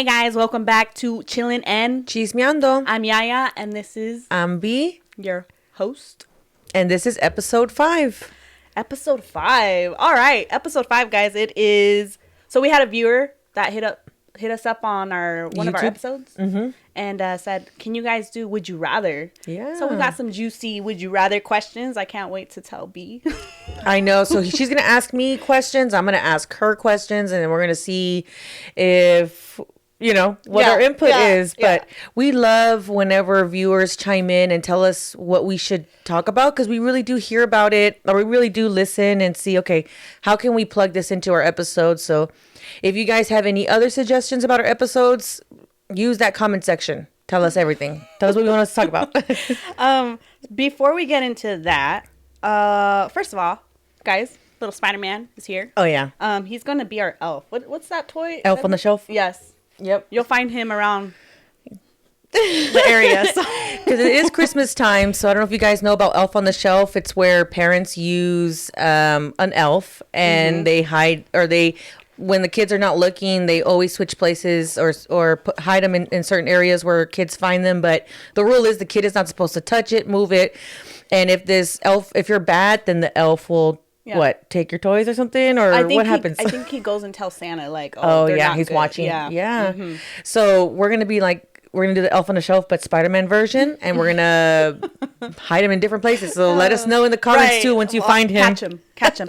Hey guys, welcome back to Chillin and Chismeando. I'm Yaya, and this is B, your host. and this is episode 5. Episode 5. All right, episode 5, guys. It is. So we had a viewer that hit us up on one of our episodes, and said, "Can you guys do Would You Rather?" Yeah. So we got some juicy Would You Rather questions. I can't wait to tell B. I know. So she's gonna ask me questions. I'm gonna ask her questions, and then we're gonna see if what our input is. But we love whenever viewers chime in and tell us what we should talk about, because we really do hear about it, or we really do listen and see, okay, how can we plug this into our episodes? So if you guys have any other suggestions about our episodes, use that comment section. Tell us everything. Tell us what you want us to talk about. Before we get into that, first of all, guys, little Spider-Man is here. Oh yeah. He's gonna be our elf. What's that toy? Elf on the Shelf. Yes. Yep. You'll find him around the area. Because it is Christmas time, so I don't know if you guys know about Elf on the Shelf. It's where parents use an elf and they hide, or when the kids are not looking, they always switch places or hide them in certain areas where kids find them. But the rule is the kid is not supposed to touch it, move it. And if you're bad, then the elf will take your toys or something, or what happens? I think he goes and tells Santa, like, he's good. watching. Yeah. So we're gonna do the Elf on the Shelf but Spider-Man version, and we're gonna hide him in different places. So let us know in the comments too once you find him. Catch him.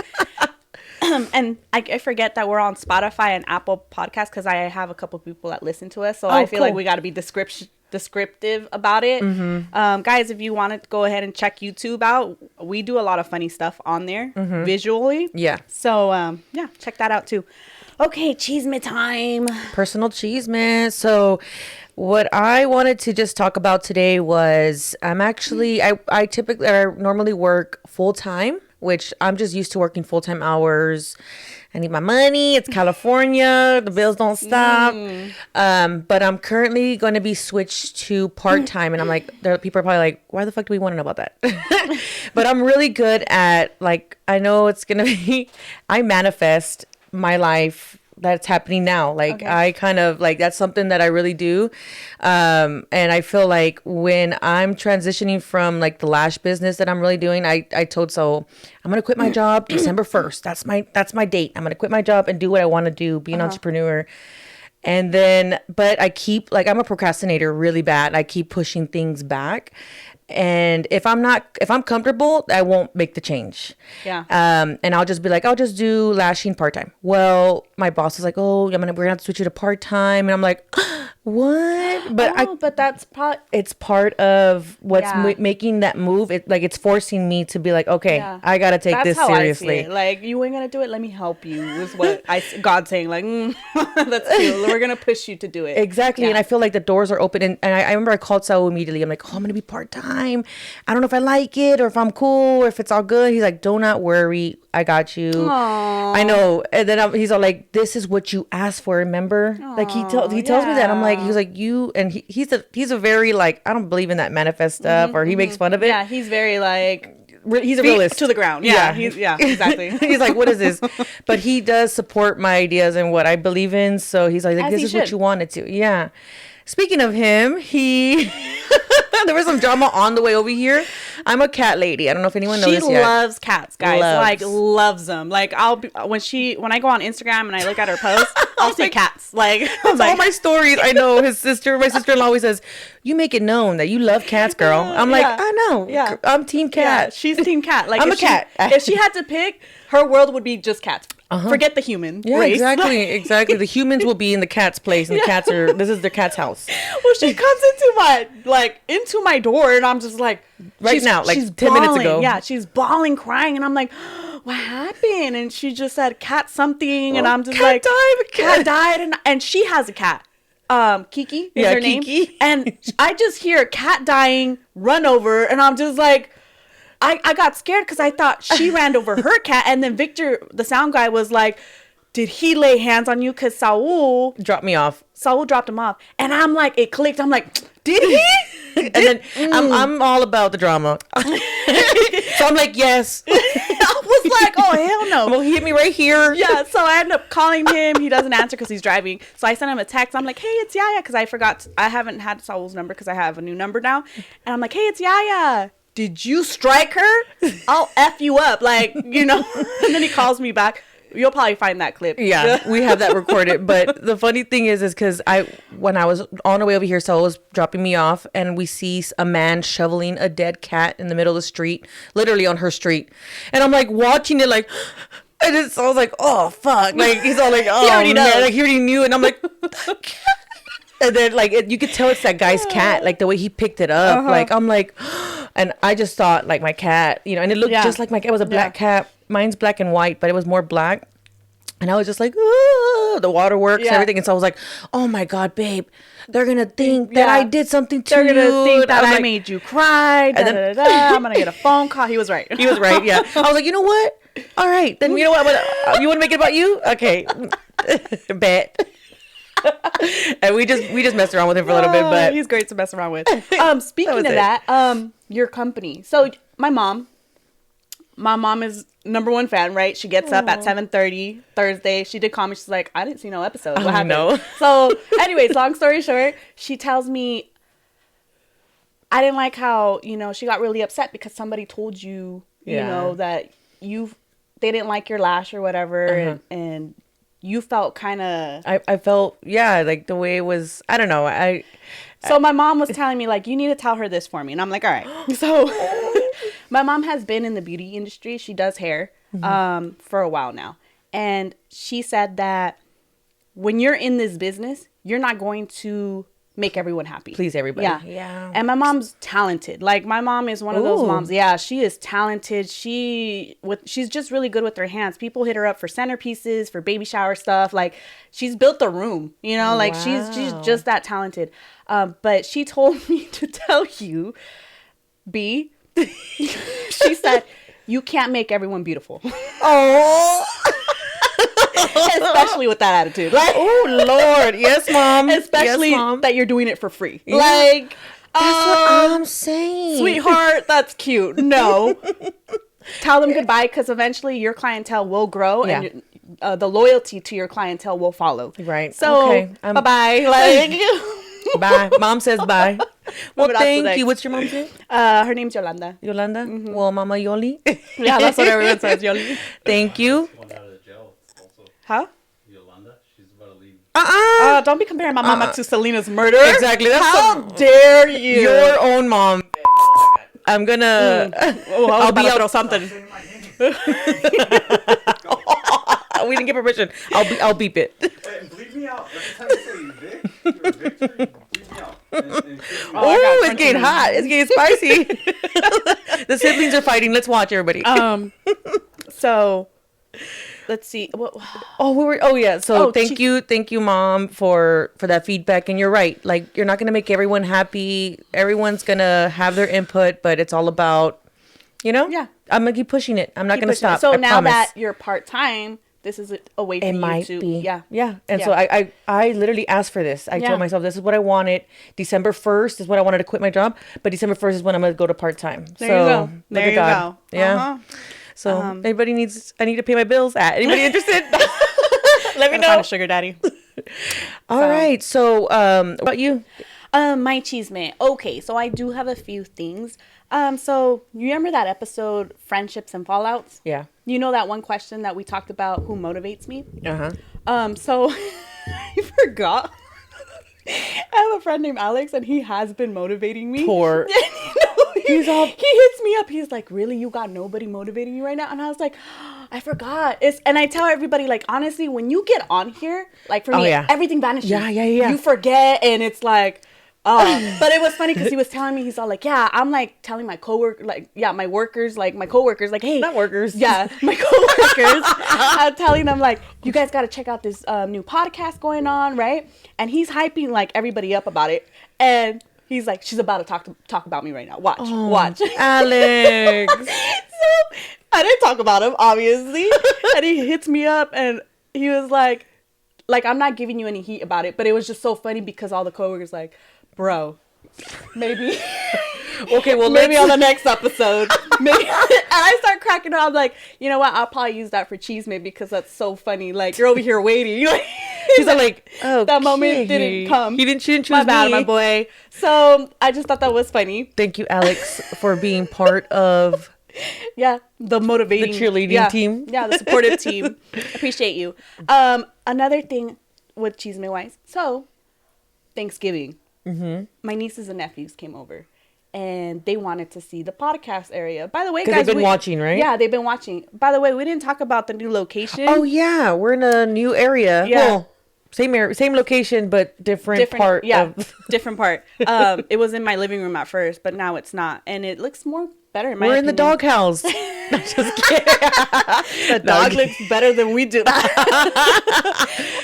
And I forget that we're on Spotify and Apple Podcasts, because I have a couple people that listen to us, so I feel like we got to be descriptive about it. Guys, if you want to go ahead and check YouTube out, we do a lot of funny stuff on there visually. So check that out too. Okay, cheesemate time. Personal cheesemate. So what I wanted to just talk about today was I normally work full time, which I'm just used to working full-time hours. I need my money. It's California. The bills don't stop. But I'm currently going to be switched to part-time. And I'm like, people are probably like, why the fuck do we want to know about that? But I'm really good at, I know it's going to be, I manifest my life that's happening now. I kind of that's something that I really do. And I feel like when I'm transitioning from the lash business that I'm really doing, I told Saul, I'm going to quit my job December 1st. That's my date. I'm going to quit my job and do what I want to do, be an entrepreneur. And then, but I keep I'm a procrastinator really bad. I keep pushing things back. And if I'm comfortable, I won't make the change. Yeah. And I'll just be like, I'll just do lashing part-time. Well, my boss is like, oh, we're gonna have to switch you to part-time. And I'm like, what? But that's it's part of what's making that move. It's forcing me to be like, okay, I gotta take this seriously. You ain't gonna do it. Let me help you. Is what God's saying. That's cute. We're gonna push you to do it. Exactly. Yeah. And I feel like the doors are open. And I remember I called Saul immediately. I'm like, I'm gonna be part-time. I don't know if I like it or if I'm cool or if it's all good. He's like, do not worry. I got you. Aww. I know. And then he's all like, this is what you asked for, remember? Aww, he tells me that. I'm like, he was like, you, and he's a very I don't believe in that manifest stuff, or he makes fun of it. Yeah, he's very he's a realist to the ground. Yeah, exactly. He's like, what is this? But he does support my ideas and what I believe in. So he's like this is what you wanted to. Yeah. Speaking of him, there was some drama on the way over here. I'm a cat lady. I don't know if anyone knows this yet. She loves cats, guys. Loves them. When I go on Instagram and I look at her posts, I'll see cats. That's all my stories. I know my sister-in-law always says, "You make it known that you love cats, girl." I'm like, I know. Yeah. I'm team cat. Yeah, she's team cat. I'm a cat. If she had to pick, her world would be just cats. Forget the human race. Exactly. The humans will be in the cat's place, and the cats this is their cat's house. Well, she comes into my door, and I'm just like, she's 10 bawling. minutes ago. Yeah, she's bawling, crying, and I'm like, what happened? And she just said cat something, and I'm just like, cat died, and she has a cat. Kiki is her name, and I just hear a cat dying, run over, and I'm just like, I got scared because I thought she ran over her cat, and then Victor, the sound guy, was like, did he lay hands on you? Because Saul dropped me off. Saul dropped him off, and I'm like, it clicked. I'm like, did he? And then I'm all about the drama, so I'm like, yes. I was like, oh, hell no. Well, he hit me right here. Yeah, so I end up calling him. He doesn't answer because he's driving. So I sent him a text. I'm like, hey, it's Yaya, because I forgot. I haven't had Saul's number because I have a new number now. And I'm like, hey, it's Yaya. Did you strike her? I'll F you up. Like, you know. And then he calls me back. You'll probably find that clip. Yeah, we have that recorded. But the funny thing is because when I was on the way over here, Saul was dropping me off, and we see a man shoveling a dead cat in the middle of the street, literally on her street. And I'm like watching it, like, and I was like, oh fuck, like he's all like, oh, he already man, like he already knew, and I'm like, and then like you could tell it's that guy's cat, like the way he picked it up, like I'm like, and I just thought like my cat, you know, and it looked just like my cat. It was a black cat. Mine's black and white, but it was more black. And I was just like, oh, the waterworks and everything. And so I was like, oh my God, babe, they're going to think that I did something to you. They're going to think that I made you cry. Da, da, da, da. I'm going to get a phone call. He was right. He was right, yeah. I was like, you know what? All right. Then you know what? You want to make it about you? Okay. Bet. And we just messed around with him for a little bit. But he's great to mess around with. Speaking of that, your company. So my mom is #1 fan, right? She gets up at 7:30 Thursday. She did call me. She's like, I didn't see no episode. What happened? No. So anyways, long story short, she tells me, I didn't like how, you know, she got really upset because somebody told you, you know, that they didn't like your lash or whatever. And you felt kind of... I felt, like the way it was, I don't know. So my mom was telling me, like, you need to tell her this for me. And I'm like, all right. So my mom has been in the beauty industry. She does hair for a while now. And she said that when you're in this business, you're not going to make everyone happy. Please everybody. Yeah. And my mom's talented. Like, my mom is one of those moms. Yeah, she is talented. She's just really good with her hands. People hit her up for centerpieces, for baby shower stuff. Like, she's built the room, you know? Like, she's just that talented. But she told me to tell you, B, she said, you can't make everyone beautiful. Oh. Especially with that attitude. Like, oh, Lord. Yes, Mom. Especially that you're doing it for free. Yeah. Like, that's what I'm saying. Sweetheart, that's cute. No. Tell them goodbye, because eventually your clientele will grow and the loyalty to your clientele will follow. Right. So, okay. Bye-bye. Like, bye. Mom says bye. Well, thank you. What's your mom's name? Her name's Yolanda. Yolanda? Mm-hmm. Well, Mama Yoli. Yeah, that's what everyone says, Yoli. Thank you. Huh? Yolanda, she's about to leave. Don't be comparing my mama to Selena's murder. Exactly. How dare you? Your own mom. I'm gonna. I'll be out or something. We didn't get permission. I'll beep it. Bleep me out. Every time you say Vic, you're Victor, bleep me out. Oh, it's getting hot. It's getting spicy. The siblings are fighting. Let's watch, everybody. So. Let's see. So thank you, Mom, for that feedback. And you're right. Like, you're not gonna make everyone happy. Everyone's gonna have their input, but it's all about, you know. Yeah. I'm gonna keep pushing it. I'm not gonna stop. So now that you're part time, this is a way for you to. It might be. Yeah. And so I literally asked for this. I told myself this is what I wanted. December 1st is what I wanted to quit my job, but December 1st is when I'm gonna go to part time. There you go. There you go. Yeah. So anybody I need to pay my bills at. Anybody interested? Let me know. Find a sugar daddy. All right. So what about you? My chisme. Okay, so I do have a few things. So you remember that episode, Friendships and Fallouts? Yeah. You know that one question that we talked about, who motivates me? So I forgot. I have a friend named Alex, and he has been motivating me. Poor. He hits me up. He's like, really? You got nobody motivating you right now? And I was like, I forgot. And I tell everybody, like, honestly, when you get on here, like, for me, everything vanishes. Yeah. You forget, and it's like, but it was funny because he was telling me, he's all like, yeah, I'm like telling my coworker, like, my workers, like my coworkers, like, hey, not workers, my coworkers, I'm telling them, like, you guys got to check out this new podcast going on, right? And he's hyping like everybody up about it, and he's like, she's about to talk about me right now. Watch, Alex. So I didn't talk about him, obviously, and he hits me up, and he was like, I'm not giving you any heat about it, but it was just so funny because all the coworkers like, bro, maybe Okay, well, maybe on the next episode. Maybe. And I start cracking up. I'm like, you know what? I'll probably use that for Chisme because that's so funny. Like, you're over here waiting. You're like, he's like, oh, that moment didn't come. She didn't choose my bad, me. my boy. So I just thought that was funny. Thank you, Alex, for being part of the motivating, the cheerleading team. Yeah, the supportive team. Appreciate you. Another thing with Chisme Wise. So Thanksgiving, my nieces and nephews came over. And they wanted to see the podcast area. By the way, guys, they've been watching, right? Yeah, they've been watching. By the way, we didn't talk about the new location. Oh yeah, we're in a new area. Yeah, well, same area, same location, but different part. Yeah, different part. It was in my living room at first, but now it's not, and it looks more better. We're in the doghouse. Just kidding. The dog looks better than we do.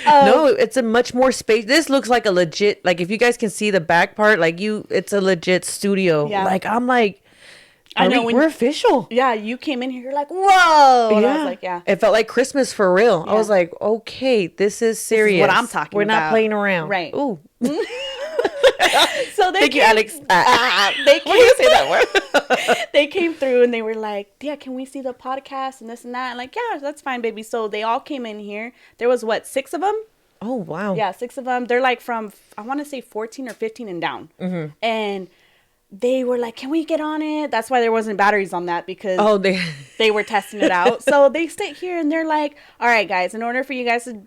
No, it's a much more space. This looks like a legit, like if you guys can see the back part, like it's a legit studio. Yeah. Like I'm like, I know we're official. Yeah, you came in here, you're like, whoa. And I was like, yeah. It felt like Christmas for real. Yeah. I was like, okay, this is serious. This is what I'm talking about. We're not playing around. Right. Ooh. So thank you, Alex. They came, you say that word. They came through and they were like, yeah, can we see the podcast and this and that? And like, yeah, that's fine, baby. So they all came in here. There was 6 of them? Oh, wow. Yeah, 6 of them. They're like from, I want to say 14 or 15 and down. Mm-hmm. And they were like, can we get on it? That's why there wasn't batteries on that, because they were testing it out. So they stayed here and they're like, all right, guys, in order for you guys to,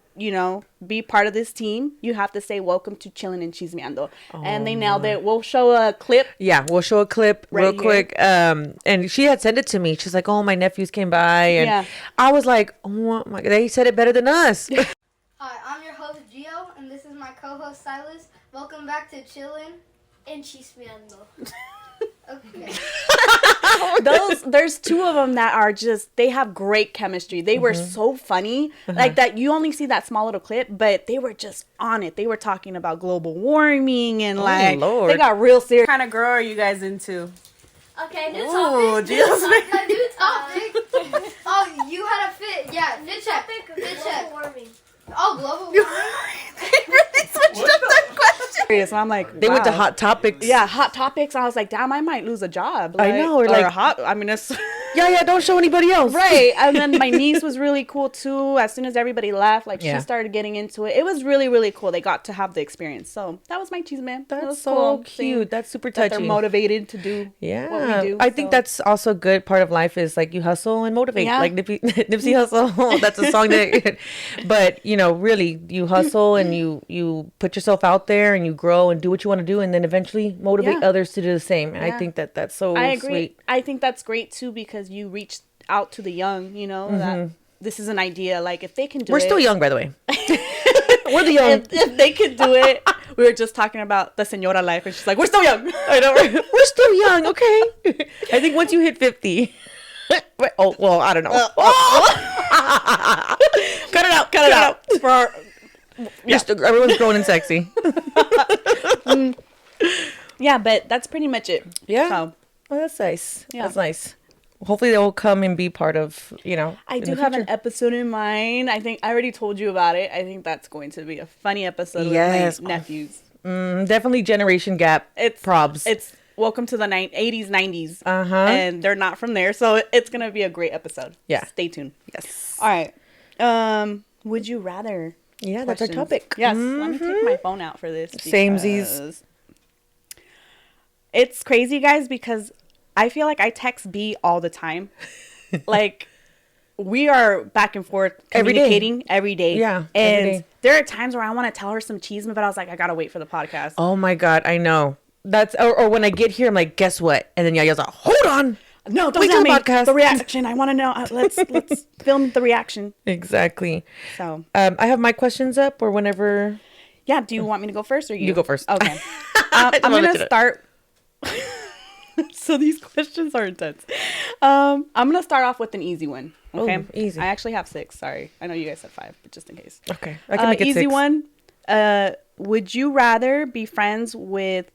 be part of this team, you have to say welcome to Chillin and Chismeando. And they nailed it. We'll show a clip. Yeah, we'll show a clip real quick. And she had sent it to me. She's like, oh, my nephews came by. And I was like, oh my God, they said it better than us. Hi, I'm your host, Gio, and this is my co-host, Silas. Welcome back to Chillin and Chismeando. Okay. There's 2 of them that are just, they have great chemistry. They were so funny. Like that, you only see that small little clip, but they were just on it. They were talking about global warming and they got real serious. What kind of girl are you guys into? Okay, new topic. New topic. Oh, you had a fit. Yeah, fit check. Fit check. Warming. Oh, global warming. They really switched up that question. And I'm like, they went to hot topics. Yeah, hot topics. I was like, damn, I might lose a job. Like, I know. Or like it's yeah, don't show anybody else. Right. And then my niece was really cool too. As soon as everybody left, she started getting into it. It was really, really cool. They got to have the experience. So that was my Chisme. That's so cool. Cute. That's super touching. They're motivated to do what we do. I think that's also a good part of life is like you hustle and motivate. Yeah. Like Nipsey Hustle. That's a song that but really you hustle and you put yourself out there and you grow and do what you want to do and then eventually motivate others to do the same. And I think that's so sweet. I think that's great too, because you reach out to the young, that this is an idea. Like if they can do it. We're still young, by the way. We're the young. If they could do it. We were just talking about the senora life and she's like, we're still young. I know. We're still young. Okay. I think once you hit 50. Oh, well, I don't know. Cut it out. For our, everyone's grown and sexy. Yeah, but that's pretty much it. Yeah. So, well, that's nice. Yeah. That's nice. Hopefully they will come and be part of, I do have an episode in mind. I think I already told you about it. I think that's going to be a funny episode with my nephews. Definitely generation gap. It's probs. It's welcome to the 80s, 90s. And they're not from there. So it's going to be a great episode. Yeah. Stay tuned. Yes. All right. Would you rather? Yeah, that's our topic. Yes. Let me take my phone out for this. Samesies. It's crazy, guys, because I feel like I text B all the time. Like, we are back and forth communicating every day. Yeah. And there are times where I want to tell her some chisme, but I was like, I got to wait for the podcast. Oh, my God. I know. That's, or when I get here, I'm like, guess what? And then Yaya's like, hold on. No, don't tell me the reaction. I want to know. Let's film the reaction. Exactly. So, I have my questions up or whenever. Yeah. Do you want me to go first or you? You go first. Okay. I'm going to start. So these questions are intense. I'm going to start off with an easy one. Okay. Ooh, easy. I actually have 6. Sorry. I know you guys said 5, but just in case. Okay. I can make it easy 6. One. Would you rather be friends with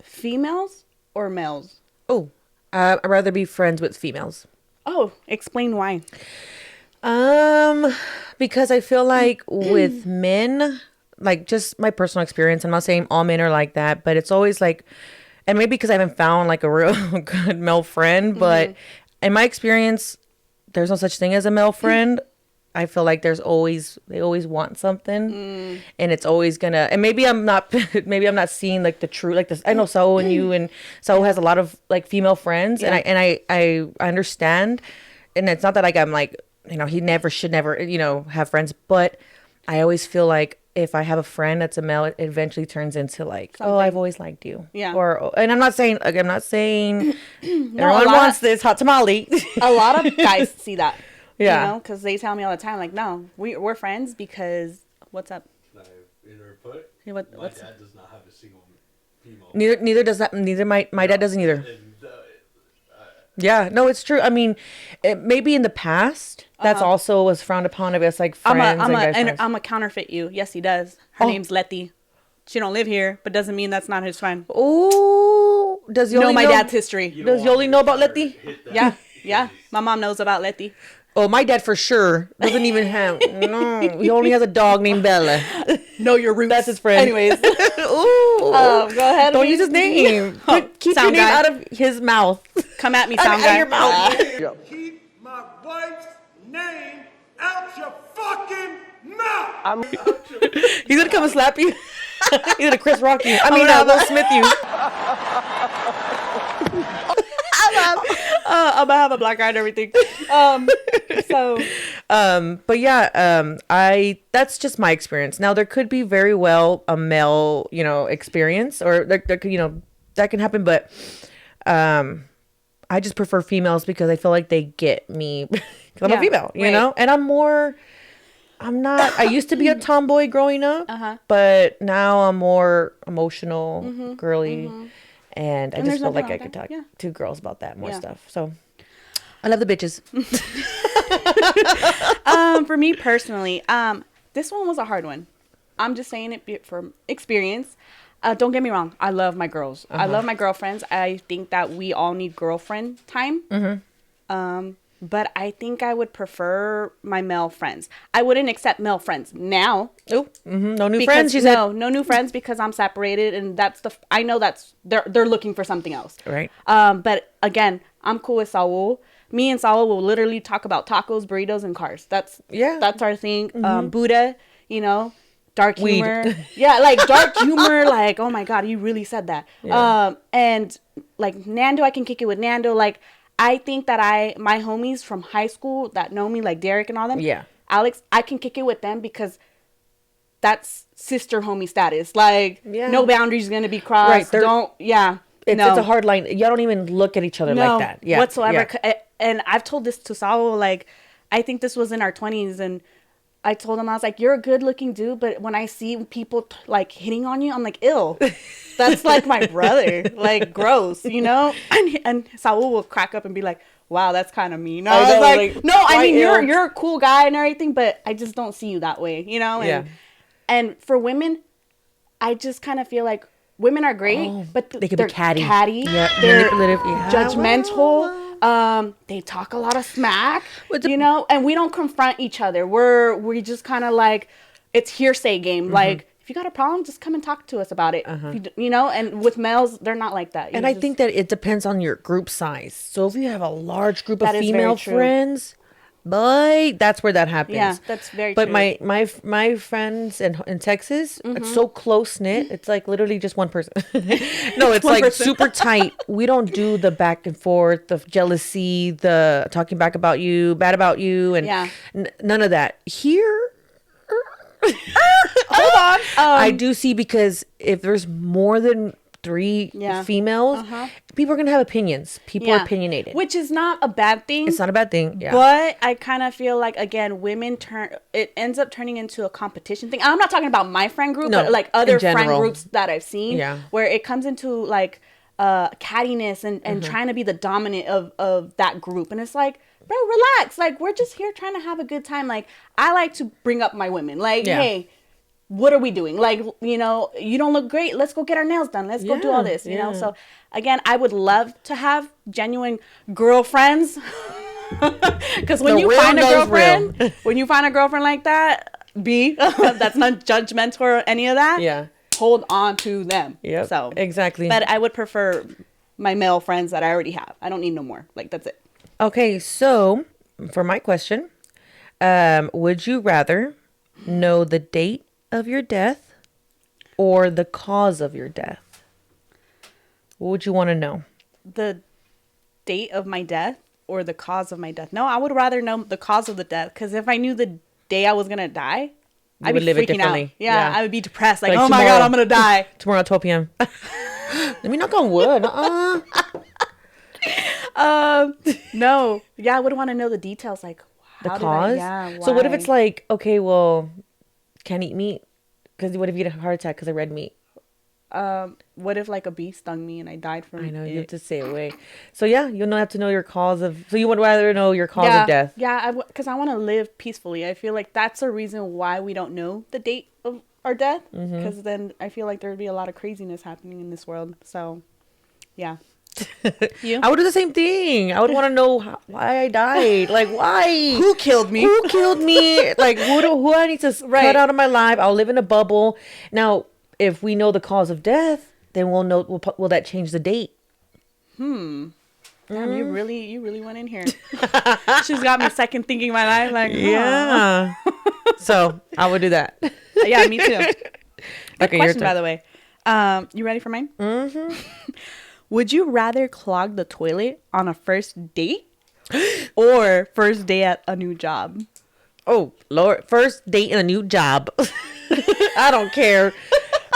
females or males? Oh, I'd rather be friends with females. Oh, explain why. Because I feel like with men, like just my personal experience, I'm not saying all men are like that, but it's always like and maybe because I haven't found like a real good male friend, but in my experience, there's no such thing as a male friend. I feel like they always want something, and it's always gonna. And maybe I'm not seeing like the true like this. I know Saul and you, and Saul has a lot of like female friends, and I understand, and it's not that like I'm like he should never have friends, but I always feel like if I have a friend that's a male, it eventually turns into like something. Oh, I've always liked you, and I'm not saying everyone wants this hot tamale. A lot of guys see that. Yeah, because they tell me all the time, like, no, we're friends because what's up? Input. My dad does not have a single female. Neither does that. Neither my dad doesn't either. Yeah, no, it's true. I mean, maybe in the past that's also was frowned upon. If it's like friends I'm a counterfeit you. Yes, he does. Her name's Letty. She don't live here, but doesn't mean that's not his friend. Oh, does Yoli know my dad's history? Does Yoli know about Letty? Yeah. My mom knows about Letty. Oh, my dad for sure doesn't even have. No, he only has a dog named Bella. Know your roots. That's his friend. Anyways, go ahead. Don't use his name. Keep your name out of his mouth. Come at me, sound guy. Your mouth. Keep my wife's name out your fucking mouth. He's gonna come and slap you. He's gonna Chris Rock you. Will Smith you. I'm gonna have a black eye and everything. But yeah, that's just my experience. Now there could be very well a male, experience, or there could, that can happen. But, I just prefer females because I feel like they get me. 'Cause I'm a female, you know, and I'm not. I used to be a tomboy growing up, but now I'm more emotional, girly. And I just felt like I could talk to girls about that more stuff. So I love the bitches. For me personally, this one was a hard one. I'm just saying it from experience. Don't get me wrong. I love my girls. I love my girlfriends. I think that we all need girlfriend time. But I think I would prefer my male friends. I wouldn't accept male friends now. Oh, no new friends. She said no new friends because I'm separated, and I know that's they're looking for something else. Right. But again, I'm cool with Saul. Me and Saul will literally talk about tacos, burritos, and cars. That's our thing. Buddha, dark humor. Yeah, like dark humor. Like, oh my God, you really said that. Yeah. And like Nando, I can kick it with Nando. Like, I think that my homies from high school that know me, like Derek and all them. Yeah. Alex, I can kick it with them because that's sister homie status. Like, no boundaries going to be crossed. Right. It's a hard line. You don't even look at each other like that. Yeah. Whatsoever. Yeah. And I've told this to Saul, like, I think this was in our 20s, and I told him, I was like, you're a good looking dude, but when I see people like hitting on you, I'm like, ill. That's like my brother. Like, gross, And Saul will crack up and be like, wow, that's kind of mean. I was like, no, I mean, you're a cool guy and everything, but I just don't see you that way, And for women, I just kind of feel like women are great, but they could be catty. They're manipulative, judgmental. They talk a lot of smack, and we don't confront each other. We just kind of like, it's hearsay game. Like, if you got a problem, just come and talk to us about it. And with males, they're not like that. I think that it depends on your group size. So if you have a large group of female friends, boy, that's where that happens. Yeah, that's very true. But my friends in Texas, it's so close knit. It's like literally just one person. No, it's like super tight. We don't do the back and forth, the jealousy, the talking back about you, bad about you, and none of that. Here, hold on. I do see, because if there's more than 3 females, people are gonna have opinions. People are opinionated, which is not a bad thing. It's not a bad thing. Yeah. But I kind of feel like, again, it ends up turning into a competition thing. I'm not talking about my friend group, but like other friend groups that I've seen, where it comes into like cattiness and trying to be the dominant of that group, and it's like, bro, relax. Like, we're just here trying to have a good time. Like, I like to bring up my women. Like, hey, what are we doing? Like, you don't look great. Let's go get our nails done. Let's go do all this, you know? So, again, I would love to have genuine girlfriends. Because when you find a girlfriend like that, that's not judgmental or any of that. Yeah. hold on to them. Yep. So exactly. But I would prefer my male friends that I already have. I don't need no more. Like, that's it. Okay, so for my question, would you rather know the date of your death or the cause of your death? What would you want to know? The date of my death or the cause of my death? No, I would rather know the cause of the death, because if I knew the day I was gonna die, I would live it differently. Out. Yeah, I would be depressed. Like, oh my God, I'm gonna die tomorrow at 12 p.m. Let me knock on wood. No. Yeah, I would want to know the details, like the cause. Why? So what if it's like, okay, well, can't eat meat because what if you get a heart attack because I read meat? What if like a bee stung me and I died from it? I know you have to stay away. So yeah, you'll have to know your cause of. So you would rather know your cause of death? Yeah, because I want to live peacefully. I feel like that's a reason why we don't know the date of our death, because then I feel like there would be a lot of craziness happening in this world. So, yeah. You? I would do the same thing. I would want to know why I died. Like, why? Who killed me? Who killed me? Like, who I need to cut out of my life? I'll live in a bubble. Now, if we know the cause of death, then we'll know. Will that change the date? Damn, you really went in here. She's got me second thinking my life. Like, yeah. So I would do that. Yeah, me too. Good Okay, question, by the way. You ready for mine? Mm-hmm. Would you rather clog the toilet on a first date or first day at a new job? Oh, Lord. First date in a new job. I don't care.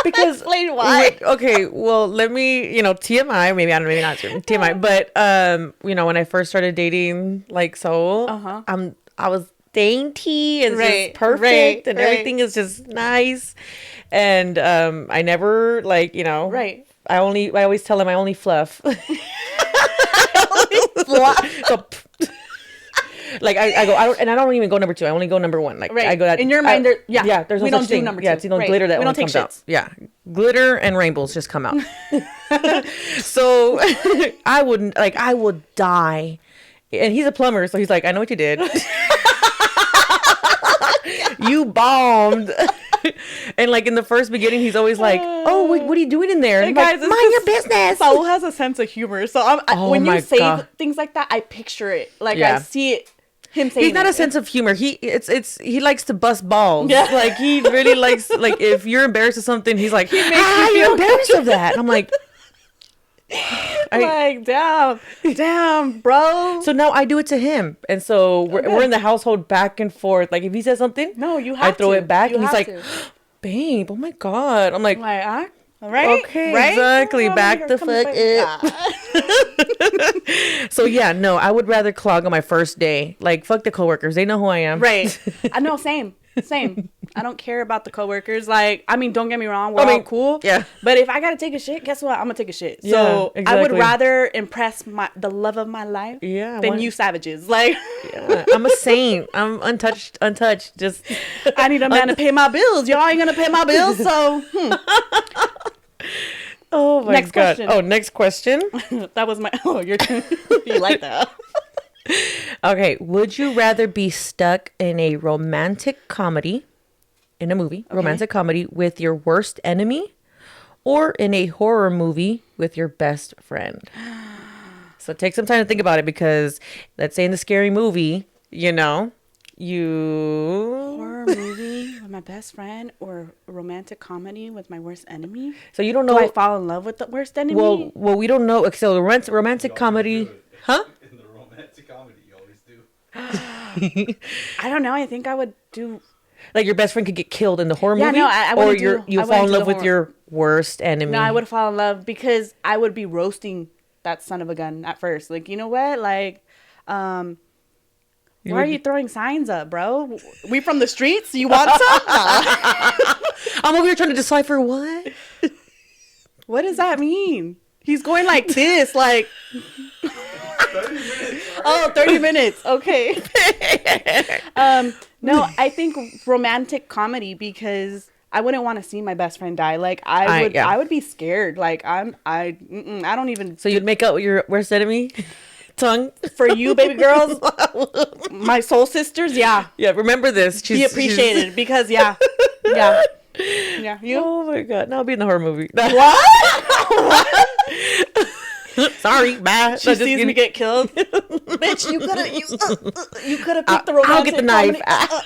Because explain why. Okay, well, let me, TMI, maybe not TMI, but when I first started dating like Soul, I was dainty and just perfect and everything is just nice. And I never Right. I always tell him I only fluff. So, like I go, I don't even go number 2. I only go number 1. Like I go that in your mind. There's there's no we don't such do thing. number 2. Yeah, it's glitter that we don't take shits. Out. Yeah, glitter and rainbows just come out. So I would die. And he's a plumber, so he's like, I know what you did. You bombed. And like in the first beginning, he's always like, "Oh, what are you doing in there?" And guys, like, mind your business. Saul has a sense of humor, so when you say things like that, I picture it. Like I see it. Him saying he's not a sense of humor. He likes to bust balls. Yeah. Like he really likes, like, if you're embarrassed of something, he's like, you're embarrassed of that. And I'm like, damn, bro. So now I do it to him, and so we're in the household back and forth. Like if he says something, I throw it back, and he's like, babe, oh my God. I'm like, right? Okay, right? Exactly. Back the fuck up. So yeah, no, I would rather clog on my first day. Like, fuck the coworkers. They know who I am. Right. I know, same. I don't care about the coworkers. Like, I mean, don't get me wrong, we're all cool. Yeah. But if I gotta take a shit, guess what? I'm gonna take a shit. Yeah, so exactly. I would rather impress the love of my life than you savages. Like, I'm a saint. I'm untouched. Just I need a man to pay my bills. Y'all ain't gonna pay my bills, so Oh my God. Question. Oh, next question. That was my your turn. You like that? Okay, would you rather be stuck in a romantic comedy, in a movie, romantic comedy with your worst enemy, or in a horror movie with your best friend? So take some time to think about it, because let's say in the scary movie, horror movie with my best friend or a romantic comedy with my worst enemy. So you don't know. Do I fall in love with the worst enemy? Well, we don't know. So the romantic comedy, huh? Comedy, you always do. I don't know. I think I would do. Like your best friend could get killed in the horror movie, or you fall in love with your worst enemy. No, I would fall in love because I would be roasting that son of a gun at first. Like, you know what? Like, why are you throwing signs up, bro? We from the streets? You want some? I'm over here trying to decipher what. What does that mean? He's going like this, like. 30 minutes. Right? Oh, 30 minutes. Okay. No, I think romantic comedy, because I wouldn't want to see my best friend die. Like I would be scared. Like I don't even. So you'd make out with your worst enemy? Tongue? For you, baby girls, my soul sisters. Yeah. Yeah. Remember this. Be appreciated because Yeah, you. Oh my god, no, I'll be in the horror movie. What? Sorry, bye. She sees me get killed. Bitch, you could have picked the romantic I'll get the knife. comedy.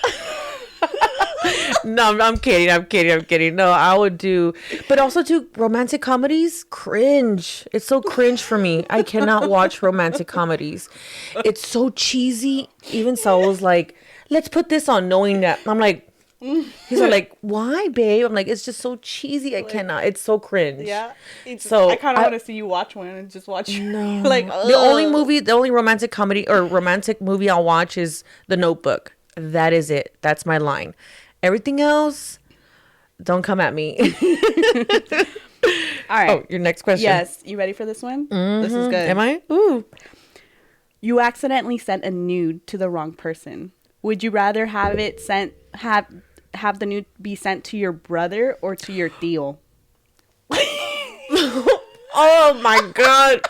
No, I'm kidding. No, I would do, but also do romantic comedies. Cringe. It's so cringe for me. I cannot watch romantic comedies. It's so cheesy. Even Saul was like, "Let's put this on," knowing that I'm like. He's like, "Why, babe?" I'm like, "It's just so cheesy. I cannot. It's so cringe." Yeah. So I kind of want to see you watch one and just watch. No. Like the only romantic comedy or romantic movie I'll watch is The Notebook. That is it. That's my line. Everything else, don't come at me. All right. Oh, your next question. Yes. You ready for this one? This is good. Am I? Ooh. You accidentally sent a nude to the wrong person. Would you rather have it sent have the nude be sent to your brother or to your tío? Oh my god.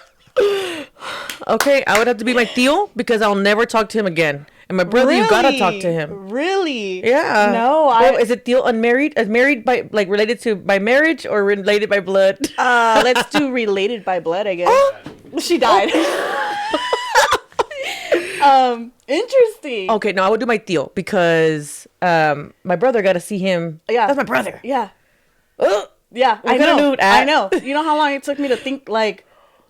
Okay, I would have to be my tío because I'll never talk to him again. And my brother, you gotta talk to him. Really? Yeah. No, Is it tío unmarried? Married by like related to by marriage or related by blood? Let's do related by blood, I guess. She died. Interesting. Okay, no, I would do my tío because my brother got to see him. Yeah. That's my brother. Yeah. Ugh. Yeah, What I kind of know. nude I know. You know how long it took me to think, like,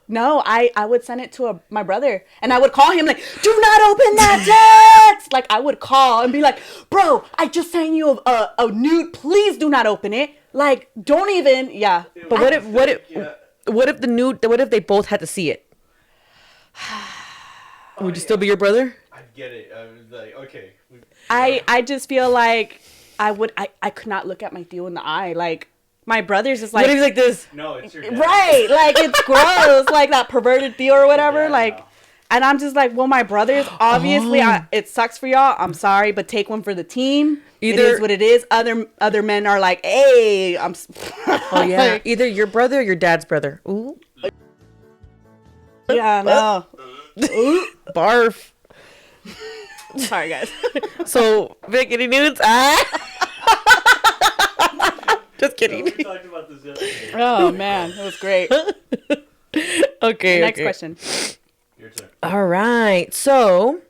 no, I would send it to my brother. And I would call him, like, do not open that text. Like, I would call and be like, bro, I just sent you a nude. Please do not open it. Like, don't even, yeah. But what if the nude, what if they both had to see it? Would you still be your brother? I get it. I was like, okay. I just feel like I could not look at my tío in the eye. Like, my brother's just like. What if he's like this? No, it's your dad. Right. Like, it's gross. Like, that perverted tío or whatever. Yeah, Like, no. and I'm just like, well, my brothers, obviously, it sucks for y'all. I'm sorry, but take one for the team. It is what it is. Other men are like, hey, Oh, yeah. like, Either your brother or your dad's brother. Ooh. yeah, no. Barf. Sorry, guys. So, Vic, any nudes? Just kidding. We talked about this yesterday. Oh, man. That was great. Okay. Next question. Your turn. All right. So,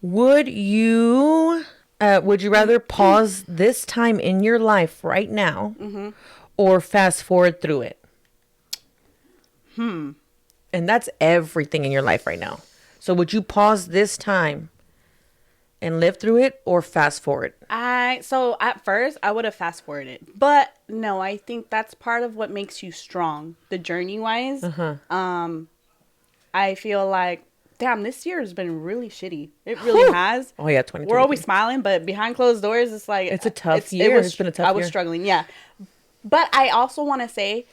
would you rather pause this time in your life right now or fast forward through it? And that's everything in your life right now. So, would you pause this time and live through it or fast forward? So at first I would have fast forwarded, but no, I think that's part of what makes you strong, the journey wise. I feel like, damn, this year has been really shitty. It really has. Oh yeah, 2020. We're always smiling, but behind closed doors, it's like It's a tough year. It's been a tough I was year. struggling, yeah. But I also want to say,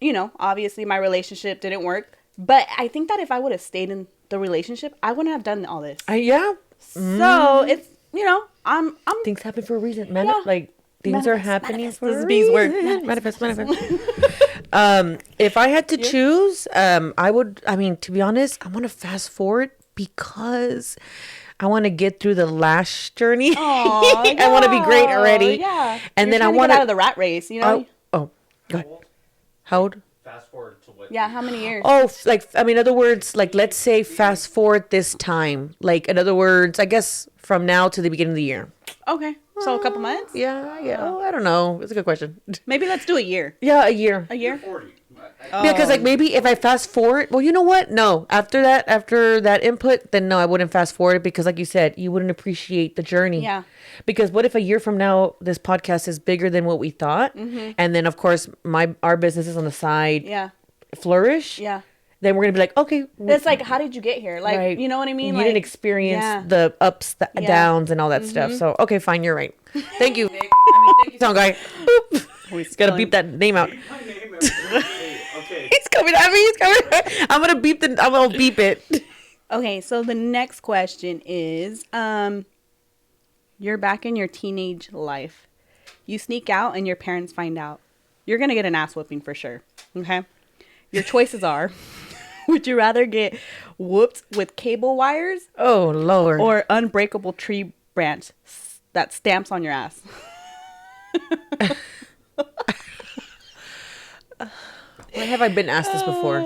you know, obviously my relationship didn't work, but I think that if I would have stayed in the relationship, I wouldn't have done all this. Yeah. So it's, you know, I'm Things happen for a reason. Yeah. Like things are Manifest, happening manifest. for This is a B's word. reason. Manifest. If I had to choose, I would. I mean, to be honest, I want to fast forward because I want to get through the lash journey. I want to be great already. Yeah. And You're then I trying to want get out of the rat race, you know? Oh, go ahead. How old? Fast forward to what? Yeah, how many years? Oh, in other words, like, let's say fast forward this time. Like, in other words, I guess from now to the beginning of the year. Okay. So a couple months? Yeah. Oh, I don't know. It's a good question. Maybe let's do a year. Yeah, a year. A year? 40. Yeah, because like maybe if I fast forward, well, you know what? No, after that input, then no, I wouldn't fast forward because, like you said, you wouldn't appreciate the journey. Yeah. Because what if a year from now this podcast is bigger than what we thought, and then of course our businesses on the side Yeah. flourish. Yeah. Then we're gonna be like, okay, It's like, how did you get here? Like, right. you know what I mean? You Like, didn't experience yeah. the ups, the Yeah. downs, and all that stuff. So okay, fine, you're right. Thank you. Thank you, sound guy. Boop. Gotta beep that name out. My name every day. Okay. He's coming at me. I'm gonna beep it. Okay, so the next question is, you're back in your teenage life. You sneak out and your parents find out. You're going to get an ass whooping for sure. Okay? Your choices are, would you rather get whooped with cable wires Oh Lord. or unbreakable tree branch that stamps on your ass? Why have I been asked this before?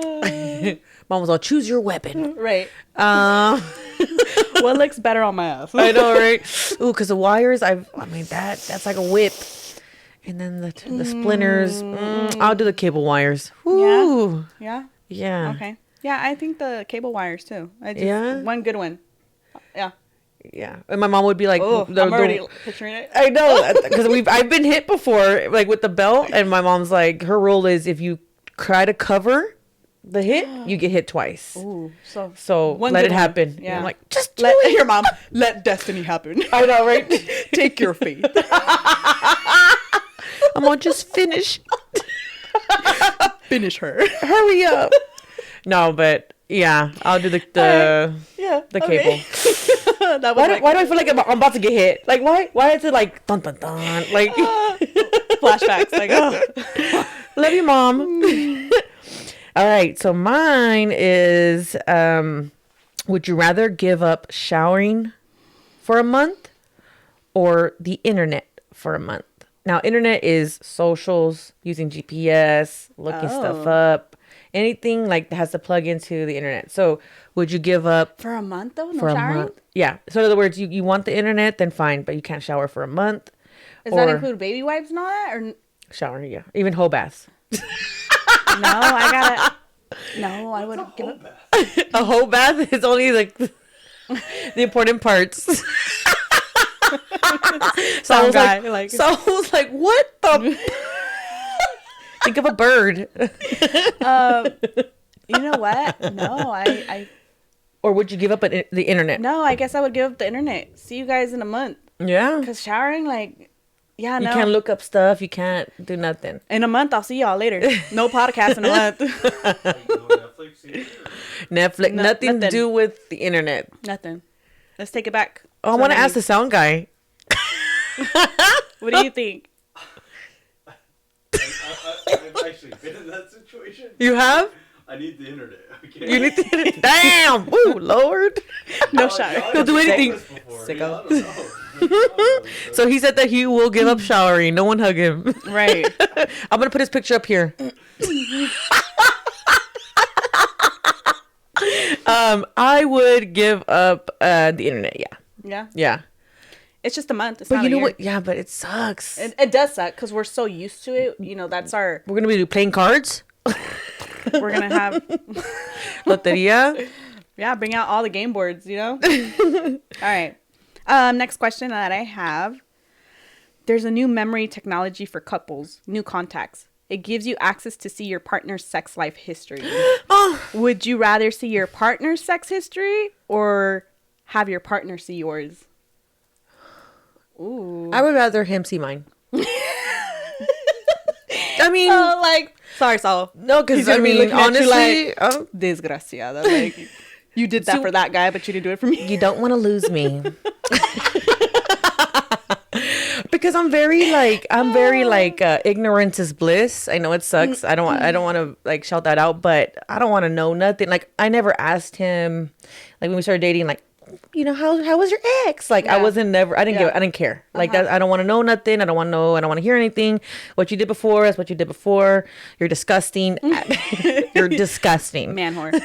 Mom was all, choose your weapon. Right. Uh, What looks better on my ass? I know, right? Ooh, because the wires, that's like a whip. And then the splinters. I'll do the cable wires. Ooh. Yeah. Yeah. Okay. Yeah, I think the cable wires too. Yeah? One good one. Yeah. Yeah. And my mom would be like, Oh, I'm already picturing it. I know, because I've been hit before, like with the belt, and my mom's like, her rule is if you try to cover the hit, you get hit twice. Ooh, So one let good it happen. one. Yeah. I'm like, just let your mom let destiny happen. I know, right? Take your fate. I'm gonna just finish. Finish her. Hurry up. No, but yeah, I'll do the Yeah. the okay. cable. That was Why do I feel like I'm about to get hit? Like why is it like dun dun dun? Like flashbacks. Like, oh. love you, mom. All right, so mine is would you rather give up showering for a month or the internet for a month? Now, internet is socials, using GPS, looking stuff up, anything like that has to plug into the internet. So, would you give up For a month though? No for a showering? month? Yeah. So, in other words, you want the internet, then fine, but you can't shower for a month. Does that include baby wipes and all that? Or shower? Yeah, even whole baths. no, I would give up. A whole bath is only like the important parts. So I was like, what the? Think of a bird. You know what? No, I Or would you give up the internet? no, I guess I would give up the internet. See you guys in a month. Yeah. Cause showering, like, yeah, You no. can't look up stuff. You can't do nothing. In a month, I'll see y'all later. No podcast in a month. Netflix either? Netflix, nothing to nothing. do with the internet. Nothing. Let's take it back. Oh, I want to ask the sound guy. What do you think? I've actually been in that situation. You have? I need the internet. Okay? You need the internet. Damn. Ooh, Lord. No Y'all shower. have He'll do told anything. this before. Sicko. Yeah, I don't know. I don't know. So he said that he will give up showering. No one hug him. Right. I'm going to put his picture up here. I would give up the internet. Yeah. Yeah. Yeah. It's just a month. It's But not you a know year. what? Yeah, but it sucks. It does suck because we're so used to it. You know, that's our. We're going to be playing cards. We're gonna have. Loteria. Yeah, bring out all the game boards. You know. All right. Next question that I have. There's a new memory technology for couples. New contacts. It gives you access to see your partner's sex life history. Oh. Would you rather see your partner's sex history or have your partner see yours? Ooh. I would rather him see mine. I mean, Like, sorry, Saul. no, because He's I gonna be mean, looking at you honestly, Desgraciada. Like, you did that for that guy, but you didn't do it for me. you don't want to lose me. Because I'm very ignorance is bliss. I know it sucks. I don't want to like shout that out, but I don't want to know nothing. Like I never asked him, like when we started dating, like, you know, how was your ex? Like I didn't care. Like that, I don't want to know nothing. I don't want to know. I don't want to hear anything. What you did before is what you did before. You're disgusting. You're disgusting. Man whore.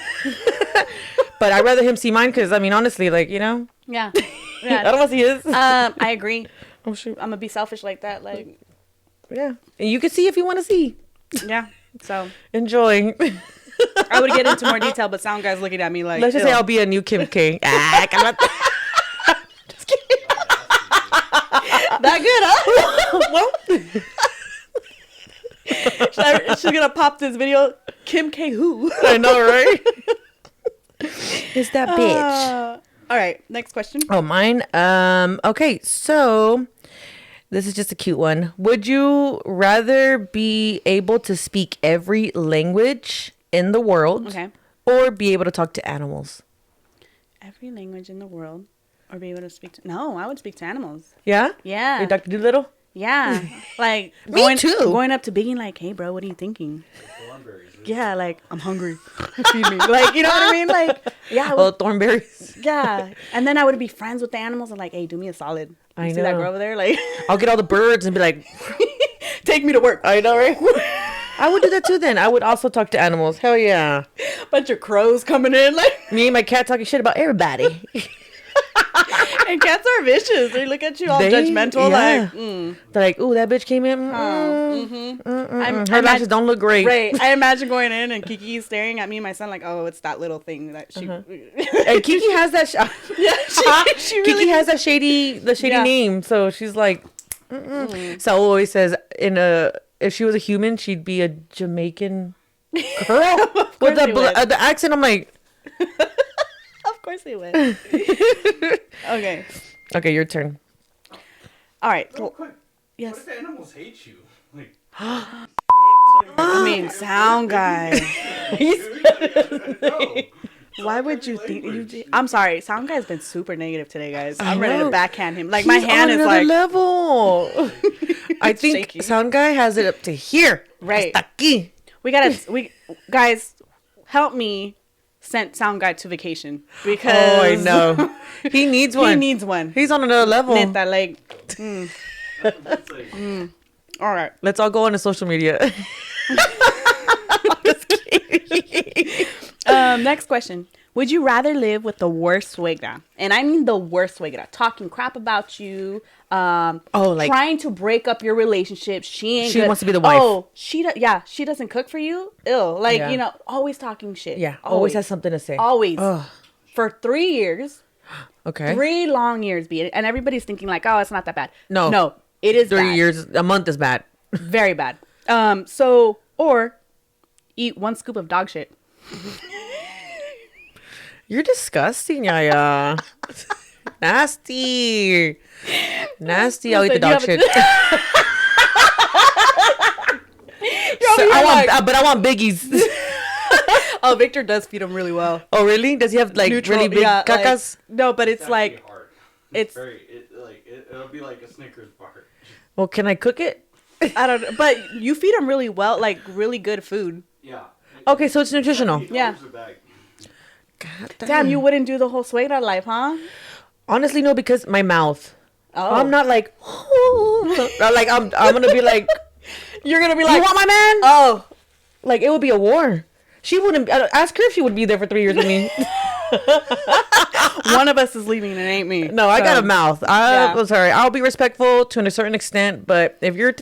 But I'd rather him see mine because I mean, honestly, like, you know, Yeah. I don't want to see his. I agree. Oh shoot. I'm gonna be selfish like that. Like, Yeah, and you can see if you want to see. yeah. So Enjoy. I would get into more detail, but sound guys looking at me like, Let's just say I'll be a new Kim K. Just kidding. that good, huh? Well, She's gonna pop this video. Kim K. Who? I know, right? Is that bitch? All right. Next question. Oh, mine. Okay, so this is just a cute one. Would you rather be able to speak every language in the world, Okay. or be able to talk to animals? Every language in the world, or be able to speak to. No, I would speak to animals. Yeah. Yeah. You're Dr. Doolittle. Yeah. Like Me too. Going up to Biggie, like, hey, bro, what are you thinking? Thornberries. Yeah, like, I'm hungry. Feed me. Like, you know what I mean? Like, yeah. Oh, thornberries. Yeah. And then I would be friends with the animals and like, hey, do me a solid. I See know. that girl over there? Like, I'll get all the birds and be like, take me to work. I know, right? I would do that too then. I would also talk to animals. Hell yeah. Bunch of crows coming in. Like, Me and my cat talking shit about everybody. and cats are vicious. They look at you all judgmental. Yeah. Like, They're like, ooh, that bitch came in. Her lashes don't look great. Right. I imagine going in and Kiki staring at me and my son like, oh, it's that little thing that she. And Kiki has that. Yeah, she really Kiki has that shady name. So she's like, Saul always says if she was a human, she'd be a Jamaican girl with the accent. I'm like, of course they would. Okay. Okay, your turn. All right. Real quick. Yes. What if animals hate you? Like, I mean, sound guy. no. Why would you think you? I'm sorry. Sound guy's been super negative today, guys. I I'm ready know. to backhand him. Like my He's hand on is another like level. I think shaky. Sound Guy has it up to here. Right. Hasta aquí. we guys help me send Sound Guy to vacation because Oh, I know. He needs one. he needs one. He's on another level. Neta, like, It's like, all right. Let's all go on to social media. Next question. Would you rather live with the worst suegra? And I mean the worst suegra. Talking crap about you. like trying to break up your relationship. She wants to be the wife. Oh, she doesn't cook for you. Ill. Like, Yeah. you know, always talking shit. yeah, always has something to say. Always. Ugh. For 3 years. Okay. 3 long years, be it. And everybody's thinking like, oh, it's not that bad. No. No, it is 3 bad. years, a month is bad. Very bad. Or eat 1 scoop of dog shit. You're disgusting, Yaya. Nasty. Nasty. I'll eat the dog shit. But I want biggies. Oh, Victor does feed him really well. Oh, really? Does he have like really big cacas? Like, no, but it's actually like, hard. it's, Very, it'll be like a Snickers bar. Well, can I cook it? I don't know. But you feed him really well, like really good food. Yeah. Okay, so it's nutritional. Yeah. $50 a bag. God Damn, you wouldn't do the whole suegra life, huh? Honestly, no, because my mouth. Oh. I'm not like, like I'm gonna be like, You're going to be like, you want my man? oh. Like it would be a war. She wouldn't ask her if she would be there for 3 years with me. One of us is leaving and it ain't me. No, I got a So, mouth. I'm sorry. I'll be respectful to a certain extent, but if you're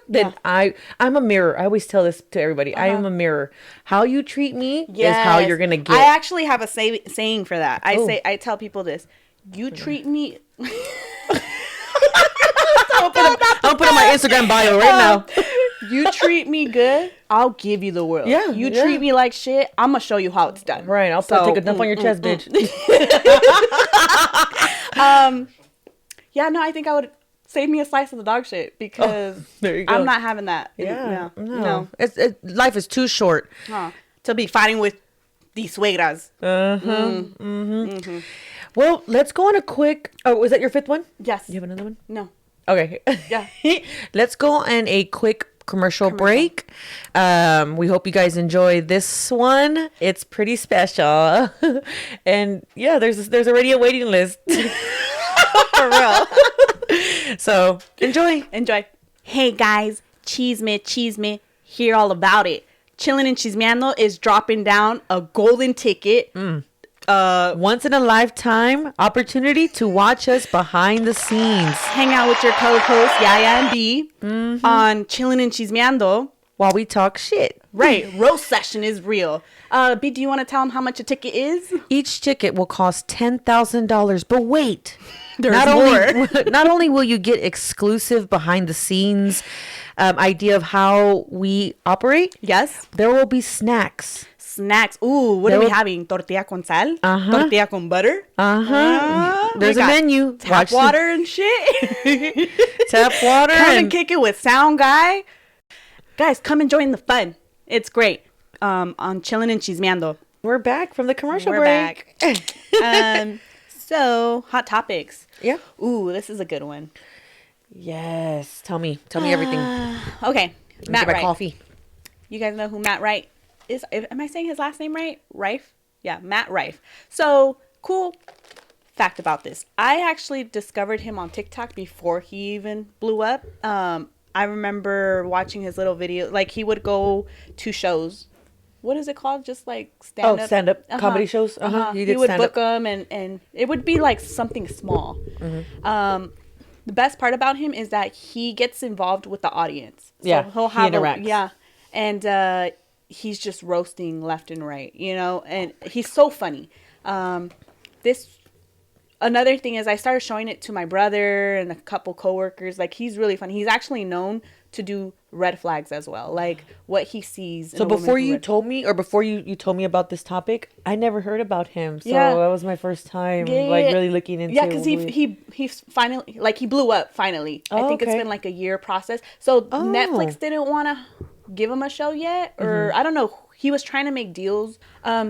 then I'm a mirror. I always tell this to everybody. I am a mirror. How you treat me is how you're gonna get. I actually have a saying for that. Oh. I tell people this. You treat me. I'll put it on my Instagram bio right now. You treat me good, I'll give you the world. Yeah, You yeah. treat me like shit, I'm gonna show you how it's done. Right. I'll take a dump on your chest, bitch. Yeah, no, I think I would save me a slice of the dog shit because there you go. I'm not having that. Yeah. No. Life is too short. To be fighting with these suegras. Well, let's go on a quick. Oh, was that your 5th one? Yes. You have another one? No. Okay. Yeah. Let's go on a quick commercial break. We hope you guys enjoy this one. It's pretty special. And yeah, there's already a waiting list. For real. So enjoy. Hey guys, Chisme, hear all about it. Chillin and Chismeando is dropping down a golden ticket. Once in a lifetime opportunity to watch us behind the scenes. Hang out with your co-hosts Yaya and B on Chillin and Chismeando. While we talk shit. Right, roast session is real. B, do you want to tell them how much a ticket is? Each ticket will cost $10,000, but wait. There's Not only will you get exclusive behind the scenes idea of how we operate, Yes. there will be snacks. Snacks. Ooh, what are we having? Tortilla con sal? Tortilla con butter? There's we a got menu. Tap water and shit. Tap water. Come and and kick it with Sound Guy. Guys, come and join the fun. It's great. On Chillin and Chismeando. We're back from the commercial We're break. back. So, hot topics. Yeah. Ooh, this is a good one. Yes. Tell me everything. Okay. Let me Matt get my Wright. coffee. You guys know who Matt Wright am I saying his last name right? Rife? Yeah, Matt Rife. So, cool fact about this. I actually discovered him on TikTok before he even blew up. I remember watching his little video. Like, he would go to shows. What is it called? Just like stand-up? Oh, stand-up comedy shows? He would book them, and it would be like something small. The best part about him is that he gets involved with the audience. So yeah, he'll have he interacts. and he's just roasting left and right, and he's so funny. Another thing is I started showing it to my brother and a couple coworkers. Like, he's really funny. He's actually known to do red flags as well, like what he sees. So before you told me about this topic, I never heard about him. So that was my first time really looking into. Yeah, because he's finally, like, he blew up finally. I think it's been like a year process. So Netflix didn't want to give him a show yet, or I don't know. He was trying to make deals.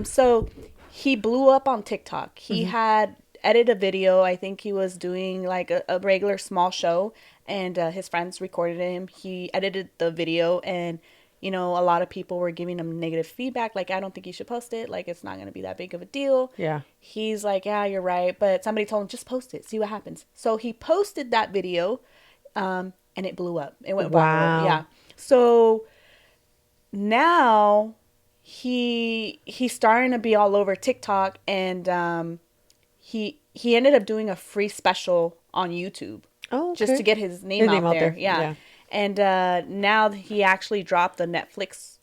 So he blew up on TikTok. He had edited a video. I think he was doing like a regular small show, and his friends recorded him. He edited the video, and a lot of people were giving him negative feedback, like, I don't think you should post it, like, it's not going to be that big of a deal. Yeah. He's like, yeah, you're right, but somebody told him, just post it, see what happens. So he posted that video, and it blew up. It went viral. Yeah. So now he's starting to be all over TikTok, and he ended up doing a free special on YouTube. Oh, okay. Just to get his name out there. Yeah. And now he actually dropped the Netflix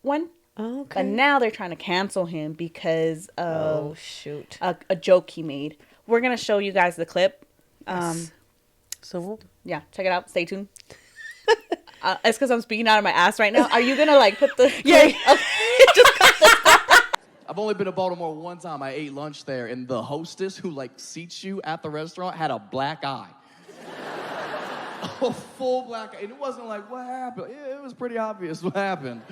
one. Oh, okay. But now they're trying to cancel him because of a joke he made. We're going to show you guys the clip. Yes. Yeah, check it out. Stay tuned. It's because I'm speaking out of my ass right now. Are you going to like put the... Yeah. Okay. Just cut this. I've only been to Baltimore one time. I ate lunch there, and the hostess who, like, seats you at the restaurant had a black eye. A full black eye. And it wasn't like, what happened? Yeah, it was pretty obvious what happened.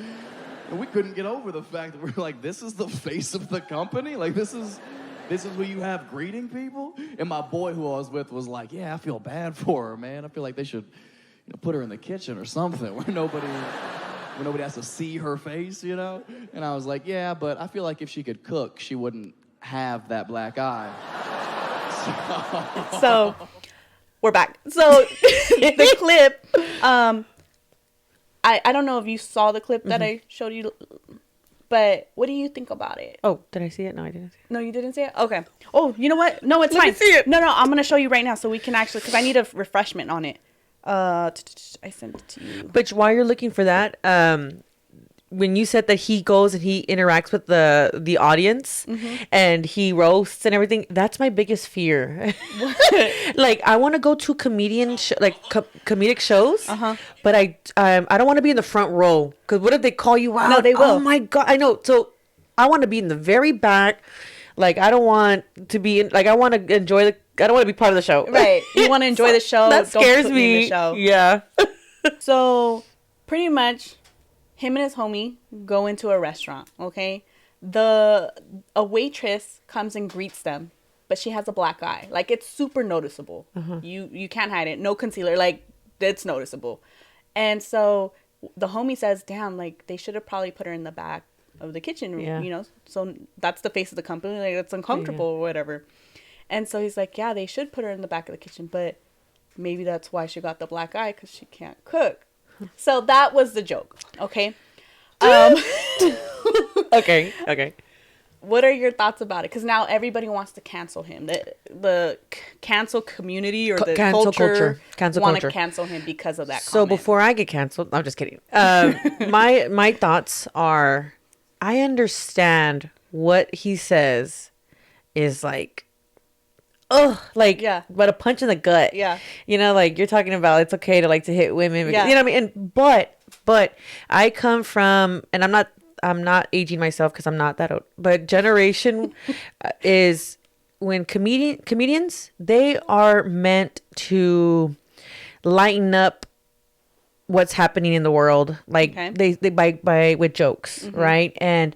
And we couldn't get over the fact that we're like, this is the face of the company? Like, this is who you have greeting people? And my boy who I was with was like, yeah, I feel bad for her, man. I feel like they should put her in the kitchen or something where nobody has to see her face, And I was like, yeah, but I feel like if she could cook, she wouldn't have that black eye. So we're back. So the clip, I don't know if you saw the clip that I showed you, but what do you think about it? Oh, did I see it? No, I didn't see it. No, you didn't see it? Okay. Oh, you know what? No, it's fine. Let me see it. No, I'm going to show you right now so we can actually, because I need a refreshment on it. I sent it to you. But while you're looking for that, when you said that he goes and he interacts with the audience and he roasts and everything, that's my biggest fear. Like, I want to go to comedic shows, but I don't want to be in the front row, because what if they call you out? No, they will. Oh my God, I know. So I want to be in the very back. Like, I don't want to be in, like, I want to enjoy I don't want to be part of the show. Right. You want to enjoy the show. That scares me. In the show. Yeah. So pretty much him and his homie go into a restaurant. Okay. A waitress comes and greets them, but she has a black eye. Like, it's super noticeable. You can't hide it. No concealer. Like, it's noticeable. And so the homie says, damn, like, they should have probably put her in the back of the kitchen, so that's the face of the company. Like, it's uncomfortable or whatever. And so he's like, yeah, they should put her in the back of the kitchen, but maybe that's why she got the black eye, because she can't cook. So that was the joke. Okay. Okay. What are your thoughts about it? Because now everybody wants to cancel him. The cancel community or the cancel culture want to cancel him because of that So comment. before I get canceled, I'm just kidding. My thoughts are, I understand what he says is like, but a punch in the gut. Yeah. Like, you're talking about it's okay to like to hit women. Because, you know what I mean? And but I come from, and I'm not aging myself because I'm not that old, but generation is when comedians, they are meant to lighten up what's happening in the world. Like, they by with jokes, right? And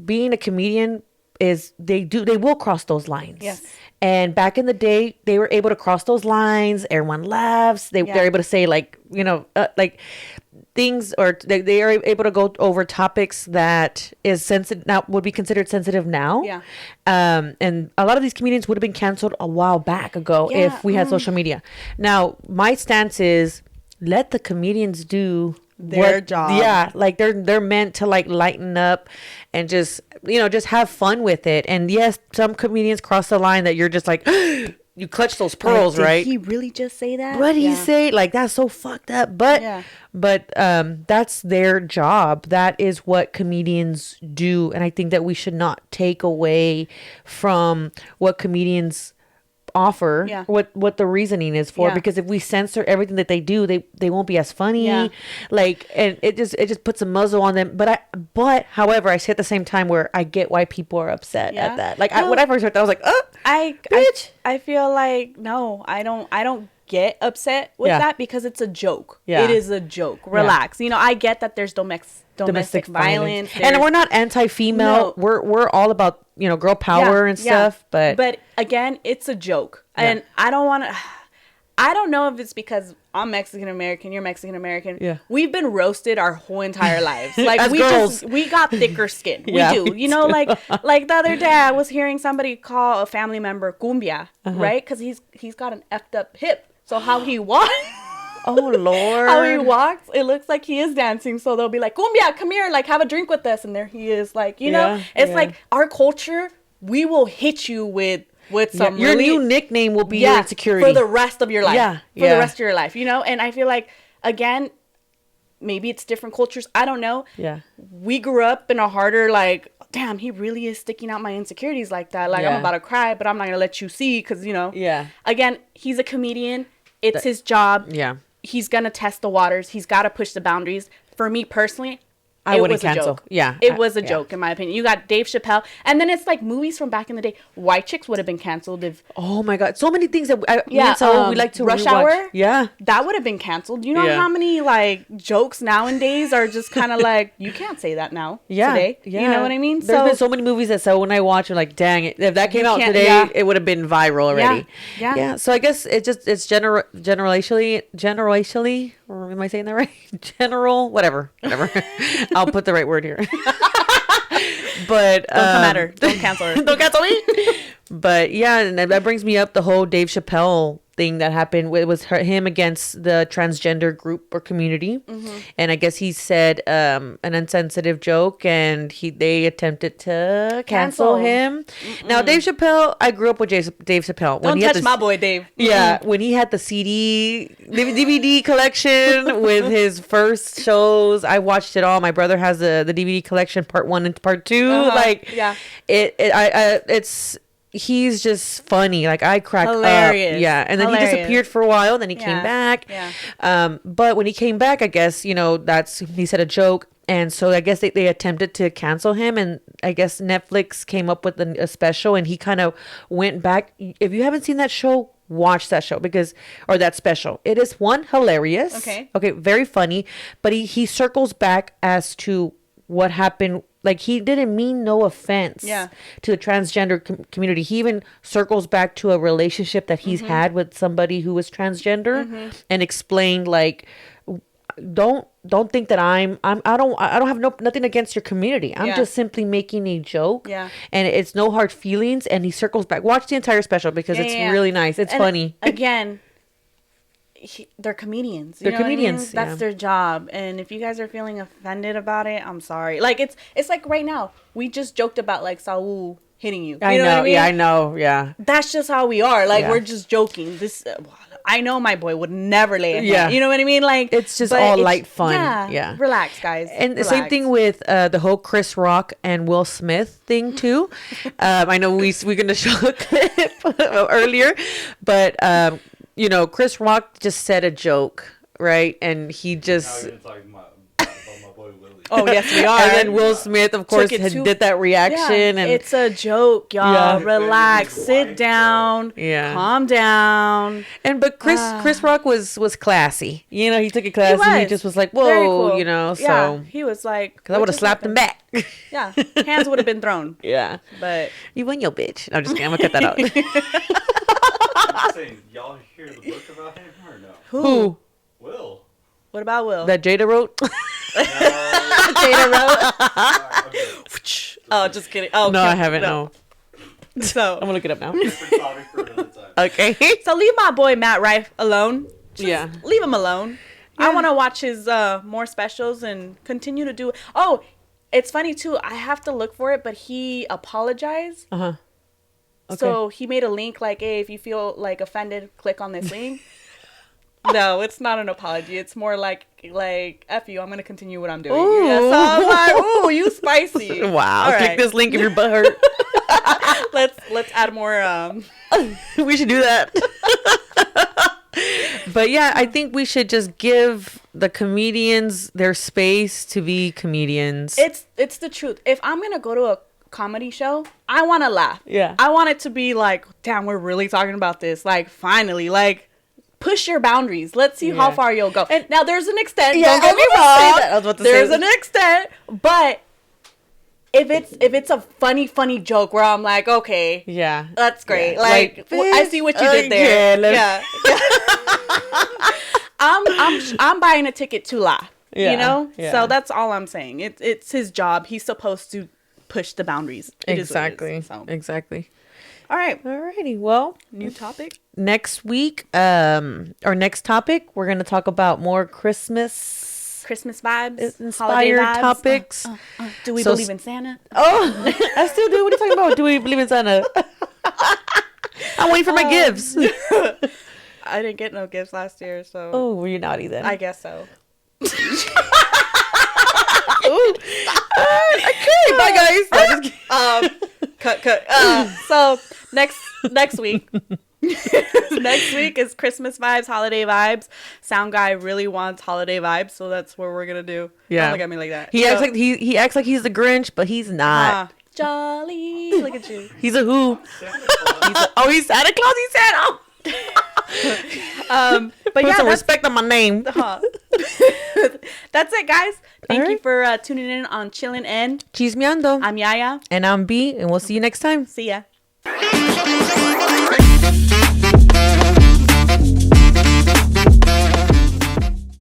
being a comedian is they will cross those lines. Yes. And back in the day, they were able to cross those lines. Everyone laughs. They're able to say like, like things, or they are able to go over topics that is sensitive now, would be considered sensitive now. Yeah. And a lot of these comedians would have been canceled a while back ago if we had social media. Now, my stance is let the comedians do their job. Yeah, like they're meant to like lighten up and just just have fun with it. And yes, some comedians cross the line that you're just like you clutch those pearls, like, right? Did he really just say that? What did he say? Like, that's so fucked up. But that's their job. That is what comedians do. And I think that we should not take away from what comedians offer, what the reasoning is for, because if we censor everything that they do, they won't be as funny. Like, and it just puts a muzzle on them. But however, I say at the same time where I get why people are upset at that. Like, when I first heard that, I was like, oh, bitch. I feel like no, I don't get upset with that because it's a joke. It is a joke. Relax. I get that there's domestic violence. And we're not anti-female. No. We're all about girl power and stuff. But again, it's a joke, and I don't know if it's because I'm Mexican American, you're Mexican American. Yeah, we've been roasted our whole entire lives. Like as we got thicker skin. We do. Like the other day, I was hearing somebody call a family member cumbia, right? Because he's got an effed up hip. So how he walks. Oh, Lord. How he walks, it looks like he is dancing. So they'll be like, cumbia, come here, like, have a drink with us. And there he is, like, it's like our culture, we will hit you with some your new nickname will be your insecurity. For the rest of your life. For the rest of your life, And I feel like, again, maybe it's different cultures. I don't know. Yeah. We grew up in a harder, like, damn, he really is sticking out my insecurities like that. Like, I'm about to cry, but I'm not going to let you see because, Again, he's a comedian. It's his job. Yeah. He's going to test the waters. He's got to push the boundaries. For me personally, I wouldn't cancel. Yeah. It was a joke, in my opinion. You got Dave Chappelle. And then it's like movies from back in the day. White Chicks would have been canceled if... Oh, my God. So many things that we like to Rush rewatch. Hour? Yeah. That would have been canceled. You know how many, like, jokes nowadays are just kind of like, you can't say that now today. Yeah. You know what I mean? There's been so many movies that when I watch, I'm like, dang, if that came out today, it would have been viral already. Yeah. So I guess it's generationally, or am I saying that right? Whatever. I'll put the right word here. But don't come at her. Don't cancel her. Don't cancel me. But yeah, and that brings me up the whole Dave Chappelle thing that happened. It was him against the transgender group or community, and I guess he said an insensitive joke, and they attempted to cancel him. Now, Dave Chappelle, I grew up with Dave Chappelle. Don't touch my boy Dave. Yeah, when he had the DVD collection with his first shows, I watched it all. My brother has the DVD collection, part 1 and part 2. He's just funny. Like, I crack Hilarious. up. Yeah. And then he disappeared for a while. Then he came back. Yeah. But when he came back, I guess, he said a joke. And so I guess they attempted to cancel him. And I guess Netflix came up with a special. And he kind of went back. If you haven't seen that show, watch that show or that special. It is hilarious. Okay. Very funny. But he circles back as to what happened. Like, he didn't mean no offense to the transgender community. He even circles back to a relationship that he's had with somebody who was transgender and explained, like, don't think that I don't have nothing against your community. I'm just simply making a joke. Yeah. And it's no hard feelings. And he circles back. Watch the entire special because it's really nice. It's funny. Again, they're comedians. They're comedians. That's their job. And if you guys are feeling offended about it, I'm sorry. Like, it's like right now, we just joked about, like, Saul hitting you. I know. What I mean? Yeah, I know. Yeah. That's just how we are. Like, we're just joking. This, I know my boy would never lay a hand. Yeah. You know what I mean? Like, it's just all light fun. Yeah. Relax, guys. And the same thing with the whole Chris Rock and Will Smith thing too. I know we're going to show a clip earlier, but Chris Rock just said a joke, right? And he just... Now you're talking about my boy Willie. Oh, yes, we are. And then Will Smith, of course, did that reaction. Yeah, and it's a joke, y'all. Yeah. Relax, sit down, calm down. But Chris Rock was classy. You know, he took it classy. He just was like, whoa, cool. You know. So yeah, he was like, because I would have slapped him back. Yeah, hands would have been thrown. Yeah, but you won your bitch. I'm just kidding. I'm gonna cut that out. I'm saying, y'all hear the book about him or no? Who? Will. What about Will? That Jada wrote? Jada wrote? Okay. Oh, just kidding. Oh, no, I haven't. No. So I'm gonna look it up now. Different topic for another time. Okay. So leave my boy Matt Rife alone. Just leave him alone. Yeah. I want to watch his more specials and continue to do. Oh, it's funny too. I have to look for it, but he apologized. Okay. So he made a link like, hey, if you feel like offended, click on this link. No, it's not an apology. It's more like F you, I'm going to continue what I'm doing. Yeah, so I was like, ooh, you spicy. Wow. All Click right. this link if your butt hurt. Let's add more. We should do that. But yeah, I think we should just give the comedians their space to be comedians. It's the truth. If I'm going to go to a comedy show, I want to laugh. Yeah. I want it to be like, damn, we're really talking about this. Like, finally, like, push your boundaries. Let's see how far you'll go. And now there's an extent. Yeah, don't get me wrong. There's an extent, but if it's a funny joke where I'm like, okay, yeah, that's great. Yeah. Like I see what you did there. Yeah. I'm buying a ticket to laugh. Yeah, you know. yeah. So that's all I'm saying. It's his job. He's supposed to push the boundaries. Exactly. So. Exactly. All right. Alrighty. Well, new topic. Next week, our next topic, we're gonna talk about more Christmas vibes, inspired vibes. topics. Do we believe in Santa? Oh, I still do. What are you talking about? Do we believe in Santa? I'm waiting for my gifts. I didn't get no gifts last year, so. Oh, were you naughty then? I guess so. Okay, bye guys. Cut. So next week. Next week is Christmas vibes, holiday vibes. Sound guy really wants holiday vibes, so that's what we're gonna do. Yeah. Don't look at me like that. He acts like he acts like he's the Grinch, but he's not. Jolly. Look at you. He's a who? He's Santa Claus. He said, oh. But Put yeah, some respect on my name. That's it, guys. Thank you for tuning in on Chillin and Chismeando. I'm Yaya. And I'm B, and we'll see you next time. See ya.